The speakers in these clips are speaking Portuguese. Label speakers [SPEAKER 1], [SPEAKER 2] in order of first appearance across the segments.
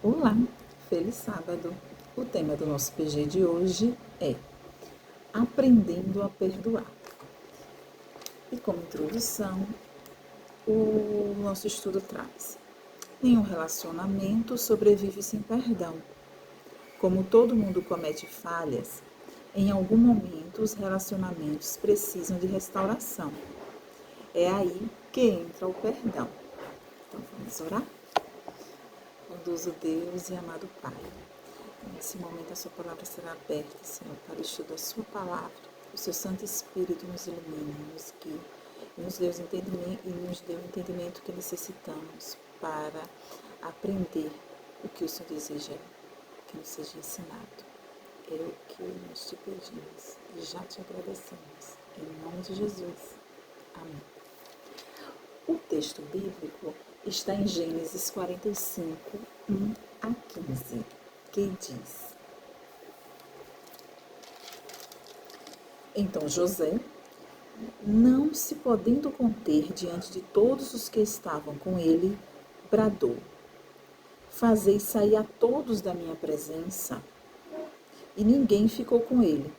[SPEAKER 1] Olá, feliz sábado! O tema do nosso PG de hoje é Aprendendo a Perdoar. E como introdução, o nosso estudo traz: nenhum relacionamento sobrevive sem perdão. Como todo mundo comete falhas, em algum momento os relacionamentos precisam de restauração. É aí que entra o perdão. Então vamos orar? Bondoso Deus e amado Pai, nesse momento a sua palavra será aberta, Senhor, para o estudo da sua palavra. O seu Santo Espírito nos ilumine, nos guie e nos dê o entendimento que necessitamos para aprender o que o Senhor deseja que nos seja ensinado. É o que nós te pedimos e já te agradecemos. Em nome de Jesus. Amém. O texto bíblico está em Gênesis 45, 1 a 15, que diz: Então José, não se podendo conter diante de todos os que estavam com ele, bradou: Fazei sair a todos da minha presença. E ninguém ficou com ele,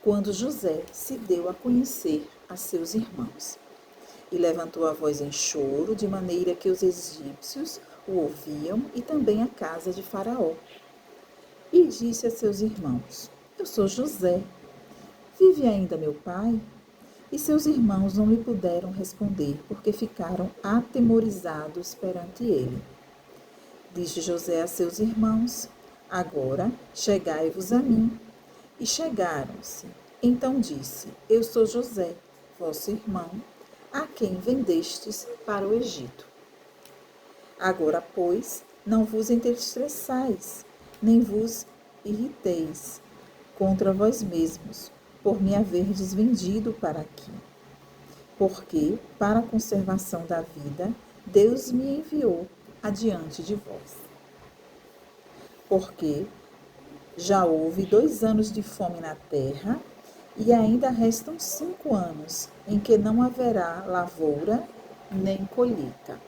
[SPEAKER 1] quando José se deu a conhecer a seus irmãos. E levantou a voz em choro, de maneira que os egípcios o ouviam e também a casa de Faraó. E disse a seus irmãos: Eu sou José. Vive ainda meu pai? E seus irmãos não lhe puderam responder, porque ficaram atemorizados perante ele. Disse José a seus irmãos: Agora chegai-vos a mim. E chegaram-se. Então disse: Eu sou José, vosso irmão, a quem vendestes para o Egito. Agora, pois, não vos entristeçais, nem vos irriteis contra vós mesmos, por me haverdes vendido para aqui. Porque, para a conservação da vida, Deus me enviou adiante de vós. Porque já houve 2 anos de fome na terra, e ainda restam 5 anos, em que não haverá lavoura nem colheita.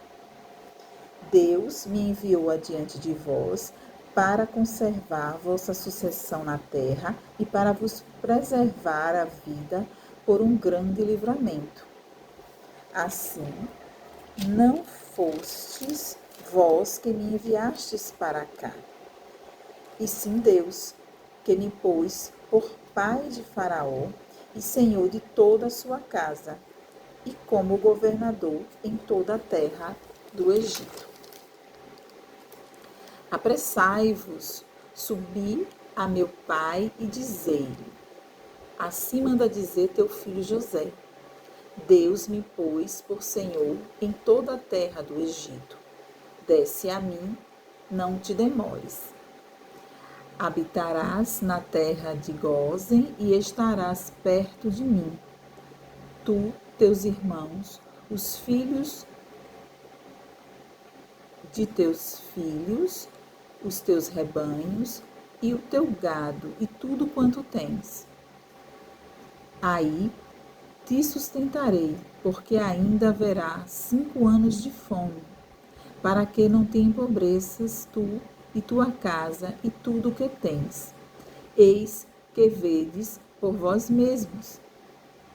[SPEAKER 1] Deus me enviou adiante de vós para conservar vossa sucessão na terra e para vos preservar a vida por um grande livramento. Assim, não fostes vós que me enviastes para cá, e sim Deus, que me pôs por pai de Faraó e senhor de toda a sua casa, e como governador em toda a terra do Egito. Apressai-vos, subi a meu pai e dizei-lhe: Assim manda dizer teu filho José: Deus me pôs por senhor em toda a terra do Egito. Desce a mim, não te demores. Habitarás na terra de Gósen e estarás perto de mim. Tu, teus irmãos, os filhos de teus filhos, os teus rebanhos e o teu gado e tudo quanto tens. Aí te sustentarei, porque ainda haverá 5 anos de fome, para que não te empobreças tu e tua casa e tudo o que tens. Eis que vedes por vós mesmos.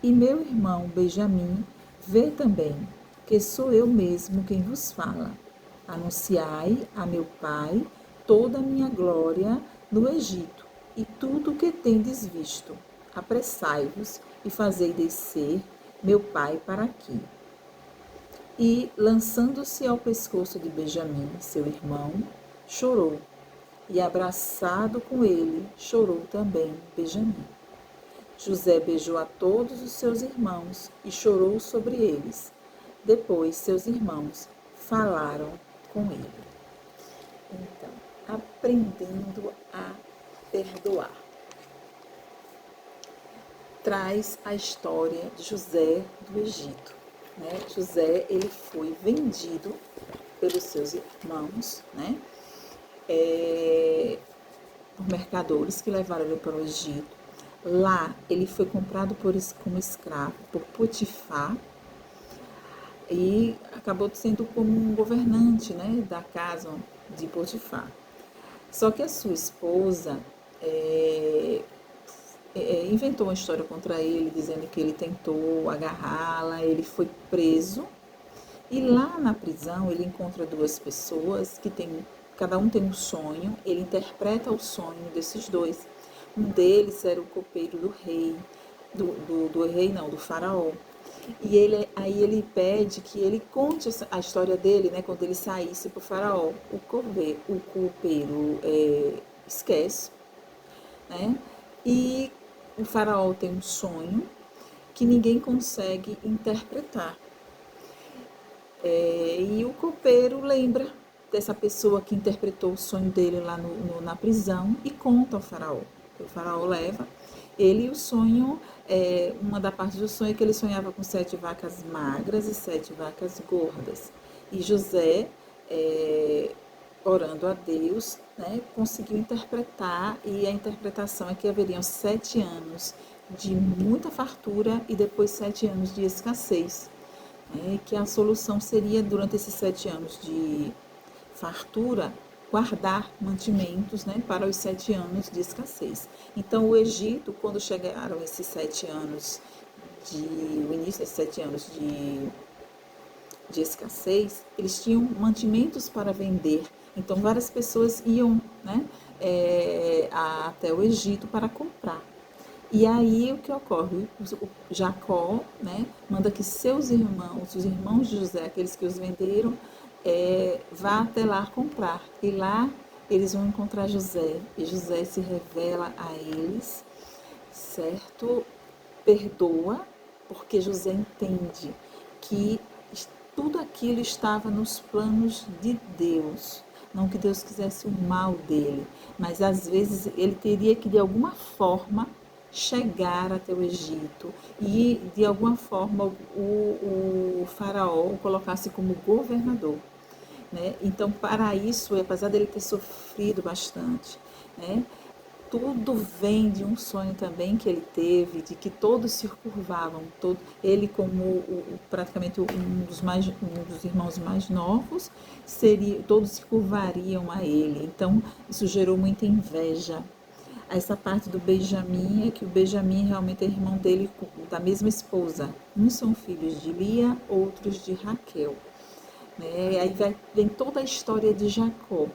[SPEAKER 1] E meu irmão Benjamim vê também, que sou eu mesmo quem vos fala. Anunciai a meu pai toda a minha glória no Egito, e tudo o que tendes visto. Apressai-vos e fazei descer meu pai para aqui. E, lançando-se ao pescoço de Benjamim, seu irmão, chorou, e abraçado com ele, chorou também Benjamim. José beijou a todos os seus irmãos e chorou sobre eles. Depois seus irmãos falaram com ele. Então, aprendendo a perdoar. Traz a história de José do Egito. José, ele foi vendido pelos seus irmãos, por mercadores que levaram ele para o Egito. Lá, ele foi comprado como escravo por Potifar e acabou sendo como um governante, da casa de Potifar. Só que a sua esposa inventou uma história contra ele, dizendo que ele tentou agarrá-la, ele foi preso. E lá na prisão ele encontra duas pessoas que tem, cada um tem um sonho, ele interpreta o sonho desses dois. Um deles era o copeiro do rei, do rei não, do faraó. E aí ele pede que ele conte a história dele, né, quando ele saísse para o faraó. O copeiro esquece, né? E o faraó tem um sonho que ninguém consegue interpretar. E o copeiro lembra dessa pessoa que interpretou o sonho dele lá na prisão e conta ao faraó. O faraó leva ele e o sonho, uma da parte do sonho é que ele sonhava com 7 vacas magras e 7 vacas gordas. E José, orando a Deus, né, conseguiu interpretar, e a interpretação é que haveriam 7 anos de muita fartura e depois 7 anos de escassez. Que a solução seria, durante esses 7 anos de fartura, guardar mantimentos, né, para os 7 anos de escassez. Então, o Egito, quando chegaram esses 7 anos, o início desses 7 anos de escassez, eles tinham mantimentos para vender. Então, várias pessoas iam, né, até o Egito para comprar. E aí o que ocorre? O Jacó, né, manda que seus irmãos, os irmãos de José, aqueles que os venderam, vá até lá comprar. E lá eles vão encontrar José. E José se revela a eles, certo? Perdoa, porque José entende que tudo aquilo estava nos planos de Deus. Não que Deus quisesse o mal dele, mas às vezes ele teria que, de alguma forma, chegar até o Egito e, de alguma forma, o faraó o colocasse como governador. Né? Então, para isso, apesar dele ter sofrido bastante, né, tudo vem de um sonho também que ele teve, de que todos se curvavam, ele como praticamente um dos irmãos mais novos, todos se curvariam a ele. Então, isso gerou muita inveja. Essa parte do Benjamim é que o Benjamim realmente é irmão dele, da mesma esposa. Uns são filhos de Lia, outros de Raquel. Aí vem toda a história de Jacó.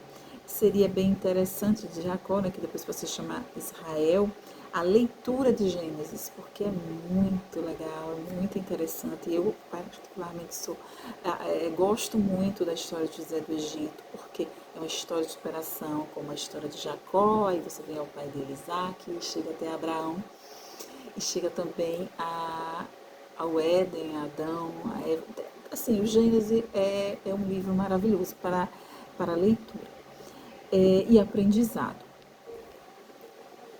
[SPEAKER 1] Seria bem interessante de Jacó, né, que depois você chamar Israel, a leitura de Gênesis, porque é muito legal, muito interessante. Eu, particularmente, gosto muito da história de José do Egito, porque é uma história de superação, como a história de Jacó, aí você vem ao pai dele, Isaac, e chega até Abraão, e chega também ao Éden, a Adão, a Eva. Assim, o Gênesis é um livro maravilhoso para leitura e aprendizado.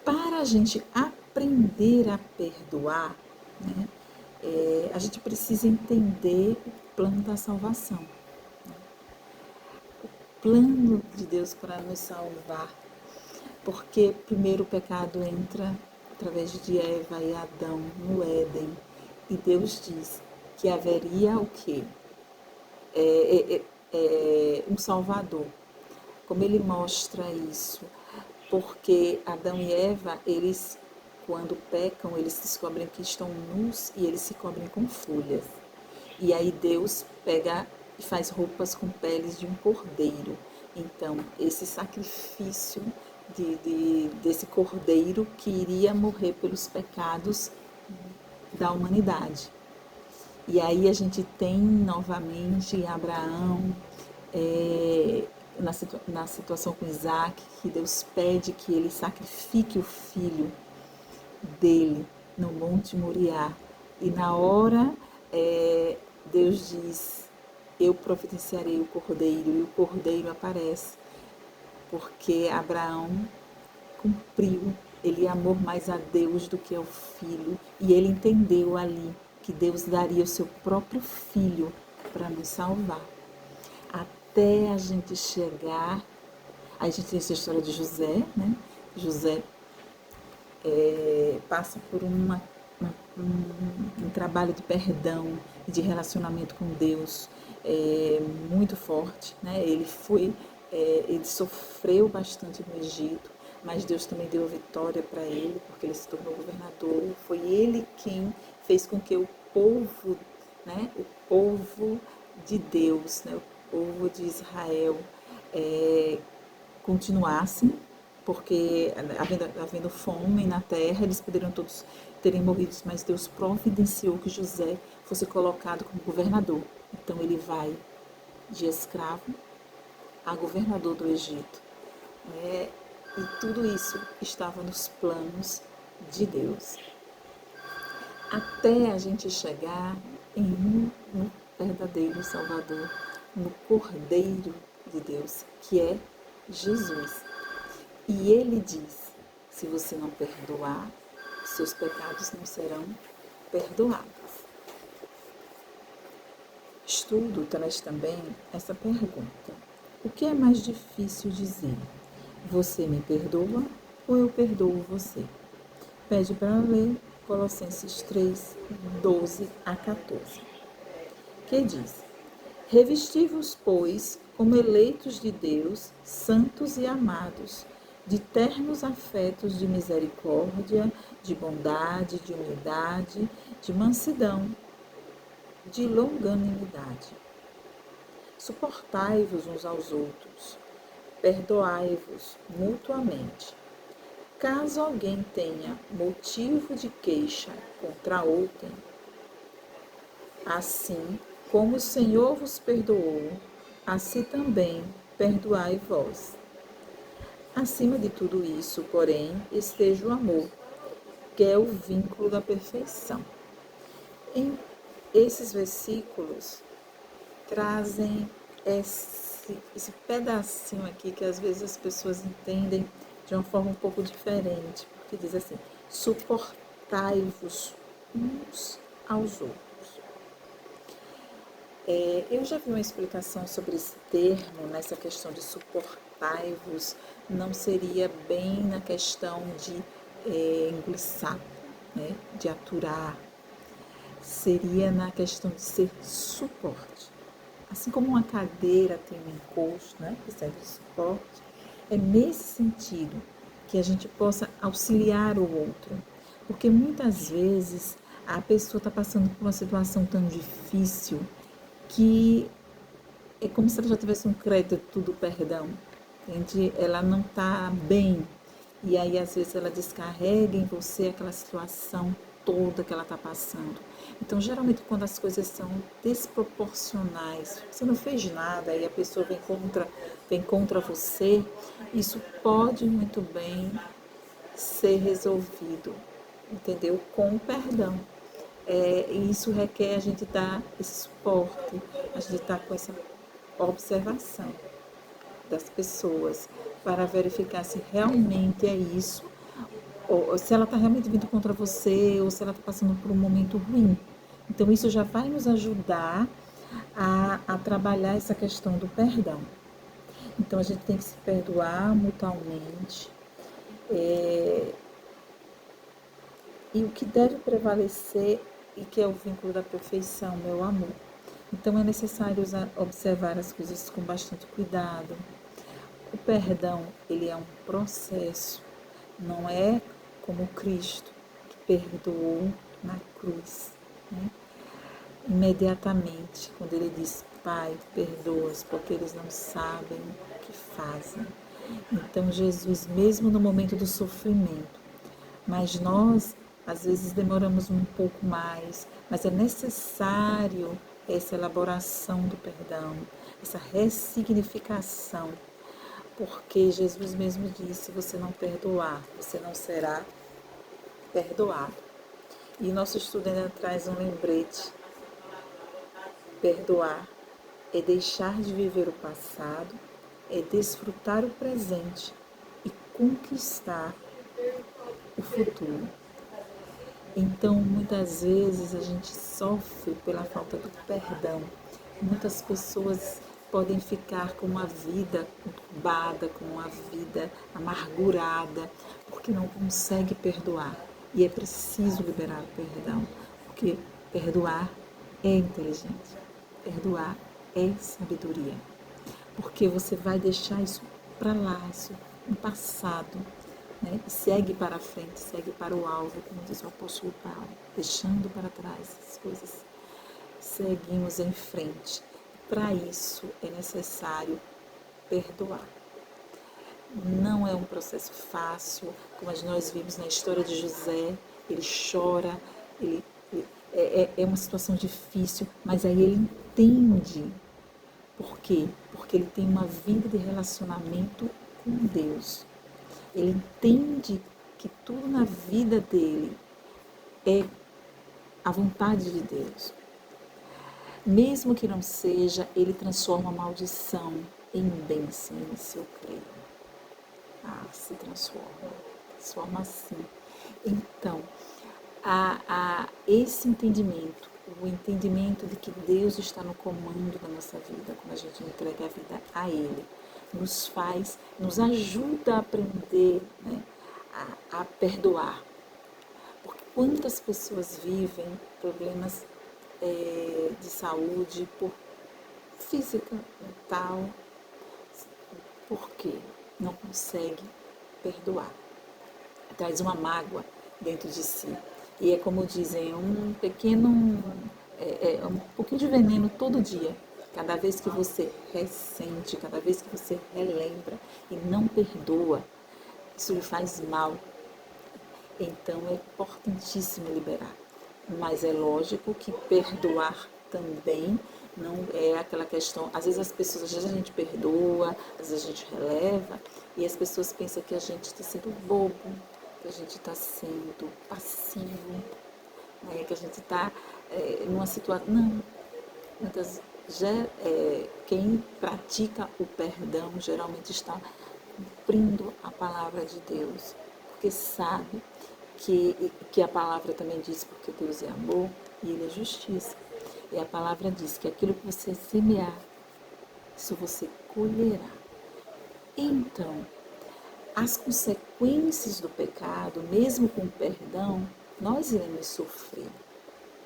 [SPEAKER 1] Para a gente aprender a perdoar, né, a gente precisa entender o plano da salvação. Né? O plano de Deus para nos salvar. Porque primeiro o pecado entra através de Eva e Adão no Éden. E Deus diz que haveria o quê? Um Salvador. Como ele mostra isso? Porque Adão e Eva, eles, quando pecam, eles descobrem que estão nus e eles se cobrem com folhas. E aí Deus pega e faz roupas com peles de um cordeiro. Então, esse sacrifício desse cordeiro que iria morrer pelos pecados da humanidade. E aí a gente tem novamente Abraão, na situação com Isaac, que Deus pede que ele sacrifique o filho dele no Monte Moriá. E na hora, Deus diz, eu providenciarei o cordeiro, e o cordeiro aparece, porque Abraão cumpriu, ele amou mais a Deus do que ao filho, e ele entendeu ali que Deus daria o seu próprio filho para nos salvar. Até a gente chegar, a gente tem essa história de José, né? José passa por um trabalho de perdão e de relacionamento com Deus muito forte, né? Ele foi Ele sofreu bastante no Egito, mas Deus também deu vitória para ele, porque ele se tornou governador. Foi ele quem fez com que o povo, né, o povo de Deus, né, o povo de Israel, continuassem, porque havendo fome na terra, eles poderiam todos terem morrido, mas Deus providenciou que José fosse colocado como governador. Então ele vai de escravo a governador do Egito. E tudo isso estava nos planos de Deus. Até a gente chegar no verdadeiro Salvador, no Cordeiro de Deus, que é Jesus. E ele diz, se você não perdoar, seus pecados não serão perdoados. Estudo traz também essa pergunta. O que é mais difícil dizer? Você me perdoa ou eu perdoo você? Pede para ler Colossenses 3, 12 a 14. Que diz: Revesti-vos, pois, como eleitos de Deus, santos e amados, de ternos afetos de misericórdia, de bondade, de humildade, de mansidão, de longanimidade. Suportai-vos uns aos outros, perdoai-vos mutuamente. Caso alguém tenha motivo de queixa contra outrem, assim como o Senhor vos perdoou, assim também perdoai vós. Acima de tudo isso, porém, esteja o amor, que é o vínculo da perfeição. Em esses versículos trazem esse pedacinho aqui que às vezes as pessoas entendem de uma forma um pouco diferente, porque diz assim: suportai-vos uns aos outros. Eu já vi uma explicação sobre esse termo, nessa questão de suportai-vos, não seria bem na questão de engolir sapo, né, de aturar, seria na questão de ser suporte. Assim como uma cadeira tem um encosto, né, que serve de suporte, é nesse sentido que a gente possa auxiliar o outro. Porque muitas vezes a pessoa está passando por uma situação tão difícil que é como se ela já tivesse um crédito do perdão, entende? Ela não está bem. E aí, às vezes, ela descarrega em você aquela situação toda que ela está passando. Então, geralmente, quando as coisas são desproporcionais, você não fez nada e a pessoa vem contra você, isso pode muito bem ser resolvido, entendeu? Com o perdão. E isso requer a gente dar esse suporte, a gente estar com essa observação das pessoas para verificar se realmente é isso, ou se ela está realmente vindo contra você, ou se ela está passando por um momento ruim. Então, isso já vai nos ajudar a trabalhar essa questão do perdão. Então, a gente tem que se perdoar mutuamente. E o que deve prevalecer, e que é o vínculo da perfeição, meu amor. Então, é necessário observar as coisas com bastante cuidado. O perdão, ele é um processo, não é como Cristo, que perdoou na cruz, né? Imediatamente, quando ele diz: Pai, perdoa-os, porque eles não sabem o que fazem. Então, Jesus, mesmo no momento do sofrimento, mas nós, às vezes, demoramos um pouco mais, mas é necessário essa elaboração do perdão, essa ressignificação, porque Jesus mesmo disse: se você não perdoar, você não será perdoado. E nosso estudo ainda traz um lembrete: perdoar é deixar de viver o passado, é desfrutar o presente e conquistar o futuro. Então, muitas vezes a gente sofre pela falta do perdão. Muitas pessoas podem ficar com uma vida conturbada, com uma vida amargurada, porque não consegue perdoar. E é preciso liberar o perdão, porque perdoar é inteligente, perdoar é sabedoria. porque você vai deixar isso para lá, isso no passado, né? E segue para a frente, segue para o alvo, como diz o apóstolo Paulo, deixando para trás as coisas. Seguimos em frente. Para isso é necessário perdoar. Não é um processo fácil, como nós vimos na história de José. Ele chora, é uma situação difícil, mas aí ele entende. Por quê? Porque ele tem uma vida de relacionamento com Deus. Ele entende que tudo na vida dele é a vontade de Deus. Mesmo que não seja, ele transforma a maldição em bênção, se eu creio. Se transforma assim. Então, esse entendimento, o entendimento de que Deus está no comando da nossa vida, quando a gente entrega a vida a Ele, nos ajuda a aprender, né, a perdoar. Porque quantas pessoas vivem problemas de saúde física, mental, porque não consegue perdoar. Traz uma mágoa dentro de si. E é como dizem, um pouquinho de veneno todo dia. Cada vez que você ressente, cada vez que você relembra e não perdoa, isso lhe faz mal. Então é importantíssimo liberar. Mas é lógico que perdoar também não é aquela questão. Às vezes às vezes a gente perdoa, às vezes a gente releva, e as pessoas pensam que a gente está sendo bobo, que a gente está sendo passivo, né? Que a gente está numa situação. Não. Quem pratica o perdão geralmente está cumprindo a palavra de Deus, porque sabe que a palavra também diz, porque Deus é amor e Ele é justiça. E a palavra diz que aquilo que você semear, isso você colherá. Então, as consequências do pecado, mesmo com perdão, nós iremos sofrer.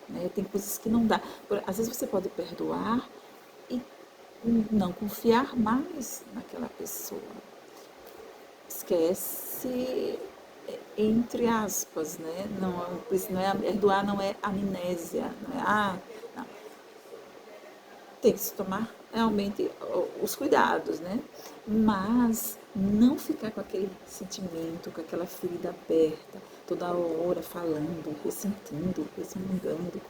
[SPEAKER 1] Né? Tem coisas que não dá. Às vezes você pode perdoar e não confiar mais naquela pessoa. Esquece, entre aspas, né? Perdoar não é amnésia, não é, não. Tem que se tomar realmente os cuidados, né? Mas não ficar com aquele sentimento, com aquela ferida aberta, toda hora falando, ressentindo, resmungando,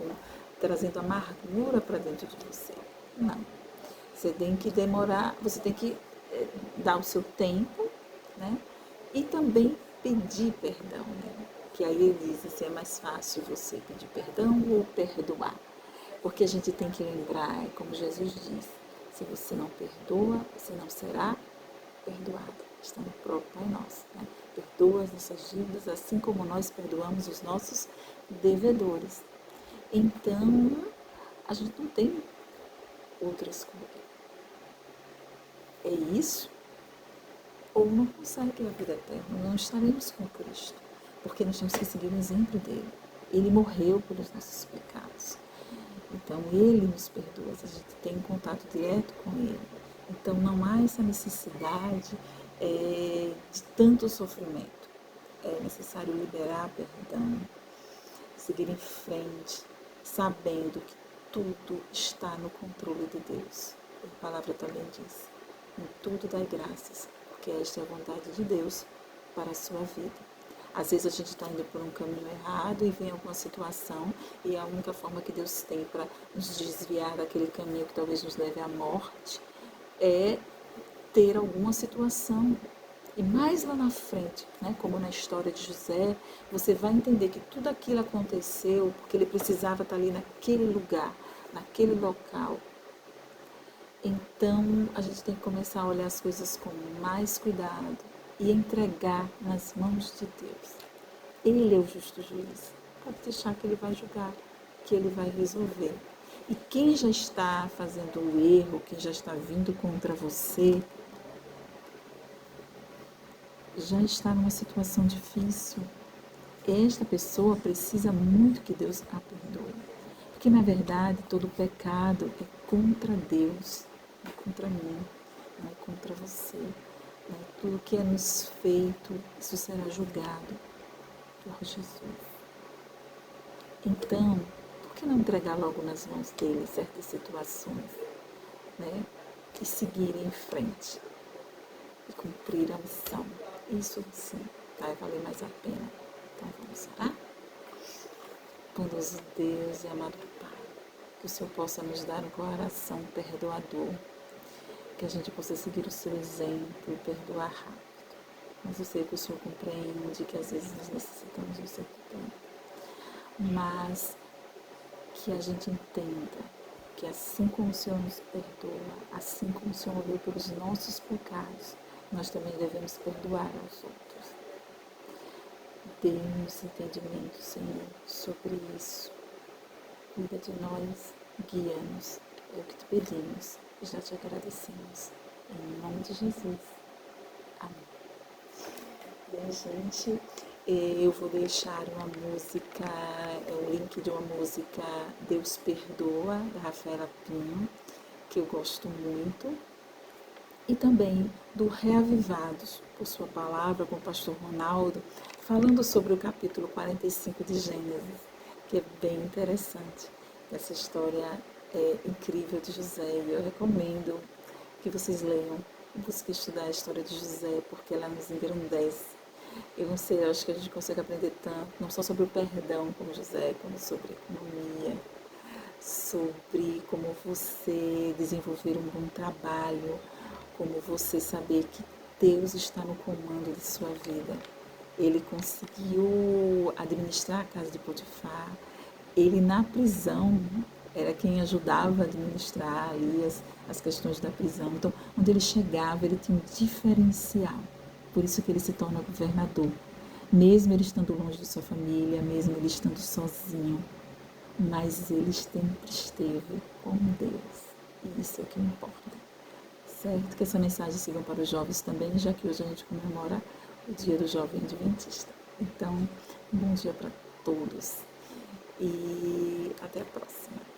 [SPEAKER 1] trazendo amargura para dentro de você. Não. Você tem que você tem que dar o seu tempo, né? E também pedir perdão, né? Que aí ele diz assim, é mais fácil você pedir perdão ou perdoar. Porque a gente tem que lembrar, como Jesus diz, se você não perdoa, você não será perdoado. Está no próprio Pai Nosso. Né? Perdoa as nossas dívidas, assim como nós perdoamos os nossos devedores. Então, a gente não tem outra escolha. É isso, ou não consegue a vida eterna, não estaremos com Cristo, porque nós temos que seguir o exemplo dele. Ele morreu pelos nossos pecados. Então, Ele nos perdoa, a gente tem contato direto com Ele. Então, não há essa necessidade de tanto sofrimento. É necessário liberar perdão, seguir em frente, sabendo que tudo está no controle de Deus. A palavra também diz, em tudo dai graças, porque esta é a vontade de Deus para a sua vida. Às vezes a gente está indo por um caminho errado e vem alguma situação e a única forma que Deus tem para nos desviar daquele caminho que talvez nos leve à morte é ter alguma situação. E mais lá na frente, né, como na história de José, você vai entender que tudo aquilo aconteceu porque ele precisava estar ali naquele lugar, naquele local. Então a gente tem que começar a olhar as coisas com mais cuidado e entregar nas mãos de Deus. Ele é o justo juiz. Pode deixar que ele vai julgar, que ele vai resolver. E quem já está fazendo o erro, quem já está vindo contra você, já está numa situação difícil. Esta pessoa precisa muito que Deus a perdoe. Porque, na verdade, todo pecado é contra Deus, é contra mim. não é contra você. Né? Tudo que é nos feito, isso será julgado por Jesus. Então, por que não entregar logo nas mãos dele certas situações, né? E seguir em frente e cumprir a missão? Isso sim vai valer mais a pena. Então vamos orar? Bondoso Deus e amado Pai, que o Senhor possa nos dar um coração perdoador, que a gente possa seguir o seu exemplo e perdoar rápido. Mas eu sei que o Senhor compreende que às vezes nós necessitamos do seu tempo. Mas que a gente entenda que assim como o Senhor nos perdoa, assim como o Senhor olhou pelos nossos pecados, nós também devemos perdoar aos outros. Dê-nos entendimento, Senhor, sobre isso. Cuida de nós, guia-nos. É o que te pedimos e já te agradecemos. Em nome de Jesus. Amém. Bem, gente, eu vou deixar uma música, o link de uma música Deus Perdoa, da Rafaela Pinho, que eu gosto muito. E também do Reavivados, por sua palavra, com o pastor Ronaldo, falando sobre o capítulo 45 de Gênesis, que é bem interessante. Essa história é incrível de José e eu recomendo que vocês leiam, busquem estudar a história de José, porque ela nos engrandece. Eu não sei, eu acho que a gente consegue aprender tanto, não só sobre o perdão como José, como sobre economia, sobre como você desenvolver um bom trabalho, como você saber que Deus está no comando de sua vida. Ele conseguiu administrar a casa de Potifar. Ele na prisão era quem ajudava a administrar ali as questões da prisão. Então, onde ele chegava, ele tinha um diferencial. Por isso que ele se torna governador. Mesmo ele estando longe de sua família, mesmo ele estando sozinho, mas ele sempre esteve com Deus. E isso é o que importa. Certo? Que essa mensagem sirva para os jovens também, já que hoje a gente comemora o Dia do Jovem Adventista. Então, um bom dia para todos e até a próxima.